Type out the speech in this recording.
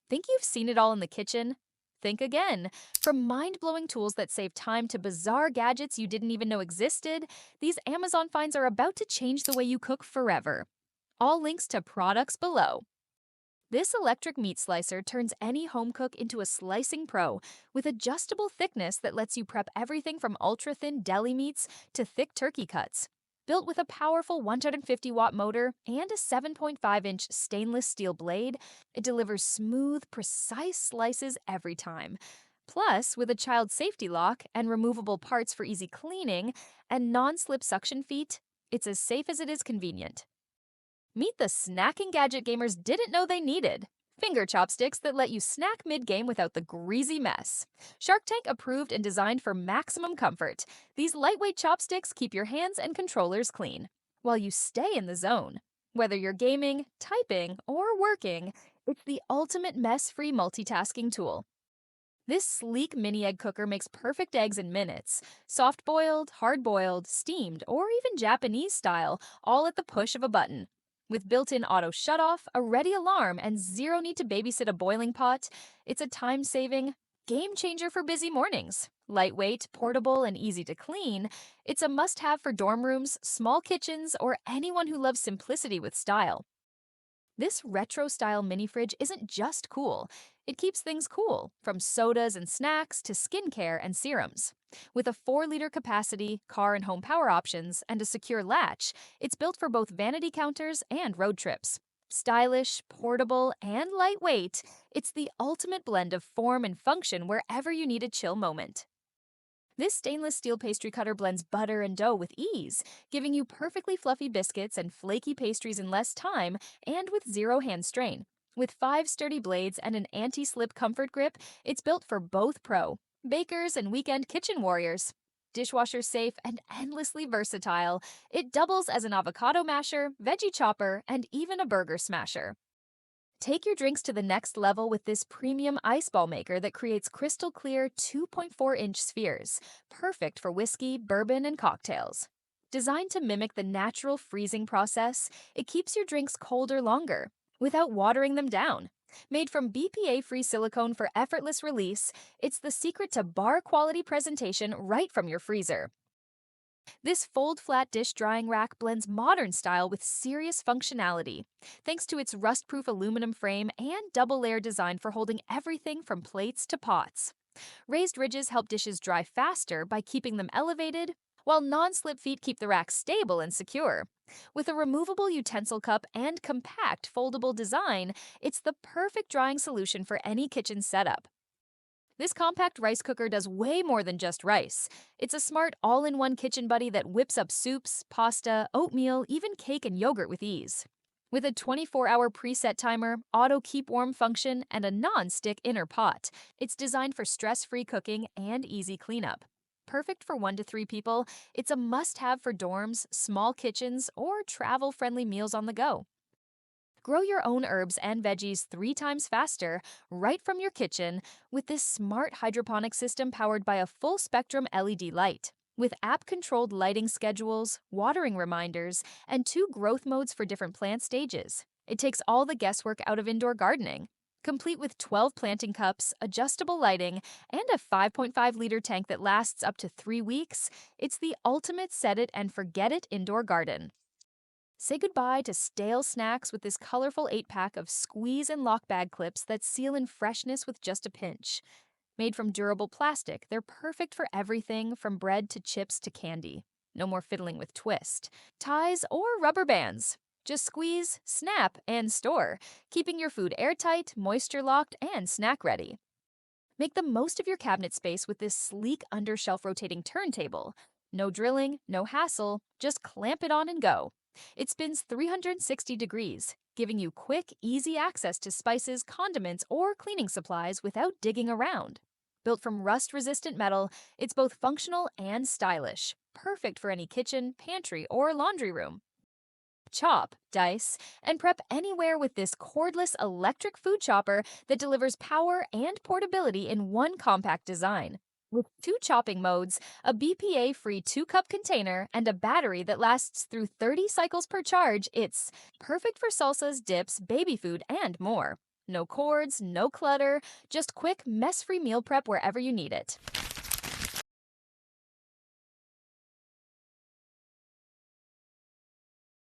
Think you've seen it all in the kitchen? Think again. From mind-blowing tools that save time to bizarre gadgets you didn't even know existed, these Amazon finds are about to change the way you cook forever. All links to products below. This electric meat slicer turns any home cook into a slicing pro with adjustable thickness that lets you prep everything from ultra-thin deli meats to thick turkey cuts. Built with a powerful 150-watt motor and a 7.5-inch stainless steel blade, it delivers smooth, precise slices every time. Plus, with a child safety lock and removable parts for easy cleaning and non-slip suction feet, it's as safe as it is convenient. Meet the snacking gadget gamers didn't know they needed. Finger chopsticks that let you snack mid-game without the greasy mess. Shark Tank approved and designed for maximum comfort. These lightweight chopsticks keep your hands and controllers clean, while you stay in the zone. Whether you're gaming, typing, or working, it's the ultimate mess-free multitasking tool. This sleek mini egg cooker makes perfect eggs in minutes. Soft-boiled, hard-boiled, steamed, or even Japanese style, all at the push of a button. With built-in auto shutoff, a ready alarm, and zero need to babysit a boiling pot, it's a time-saving game changer for busy mornings. Lightweight, portable, and easy to clean, it's a must-have for dorm rooms, small kitchens, or anyone who loves simplicity with style. This retro-style mini fridge isn't just cool. It keeps things cool, from sodas and snacks to skincare and serums. With a 4-liter capacity, car and home power options, and a secure latch, it's built for both vanity counters and road trips. Stylish, portable, and lightweight, it's the ultimate blend of form and function wherever you need a chill moment. This stainless steel pastry cutter blends butter and dough with ease, giving you perfectly fluffy biscuits and flaky pastries in less time and with zero hand strain. With 5 sturdy blades and an anti-slip comfort grip, it's built for both pro, bakers, and weekend kitchen warriors. Dishwasher safe and endlessly versatile, it doubles as an avocado masher, veggie chopper, and even a burger smasher. Take your drinks to the next level with this premium ice ball maker that creates crystal clear 2.4-inch spheres, perfect for whiskey, bourbon, and cocktails. Designed to mimic the natural freezing process, it keeps your drinks colder longer, without watering them down. Made from BPA-free silicone for effortless release, it's the secret to bar-quality presentation right from your freezer. This fold-flat dish drying rack blends modern style with serious functionality, thanks to its rust-proof aluminum frame and double-layer design for holding everything from plates to pots. Raised ridges help dishes dry faster by keeping them elevated, while non-slip feet keep the rack stable and secure. With a removable utensil cup and compact foldable design, it's the perfect drying solution for any kitchen setup. This compact rice cooker does way more than just rice. It's a smart all-in-one kitchen buddy that whips up soups, pasta, oatmeal, even cake and yogurt with ease. With a 24-hour preset timer, auto keep warm function, and a non-stick inner pot, it's designed for stress-free cooking and easy cleanup. Perfect for 1 to 3 people, it's a must-have for dorms, small kitchens, or travel-friendly meals on the go. Grow your own herbs and veggies 3 times faster, right from your kitchen, with this smart hydroponic system powered by a full-spectrum LED light. With app-controlled lighting schedules, watering reminders, and 2 growth modes for different plant stages. It takes all the guesswork out of indoor gardening. Complete with 12 planting cups, adjustable lighting, and a 5.5-liter tank that lasts up to 3 weeks, it's the ultimate set-it-and-forget-it indoor garden. Say goodbye to stale snacks with this colorful 8-pack of squeeze and lock bag clips that seal in freshness with just a pinch. Made from durable plastic, they're perfect for everything from bread to chips to candy. No more fiddling with twist, ties, or rubber bands. Just squeeze, snap, and store, keeping your food airtight, moisture-locked, and snack-ready. Make the most of your cabinet space with this sleek under-shelf rotating turntable. No drilling, no hassle, just clamp it on and go. It spins 360 degrees, giving you quick, easy access to spices, condiments, or cleaning supplies without digging around. Built from rust-resistant metal, it's both functional and stylish, perfect for any kitchen, pantry, or laundry room. Chop, dice, and prep anywhere with this cordless electric food chopper that delivers power and portability in one compact design. With 2 chopping modes, a BPA-free 2-cup container, and a battery that lasts through 30 cycles per charge, it's perfect for salsas, dips, baby food, and more. No cords, no clutter, just quick, mess-free meal prep wherever you need it.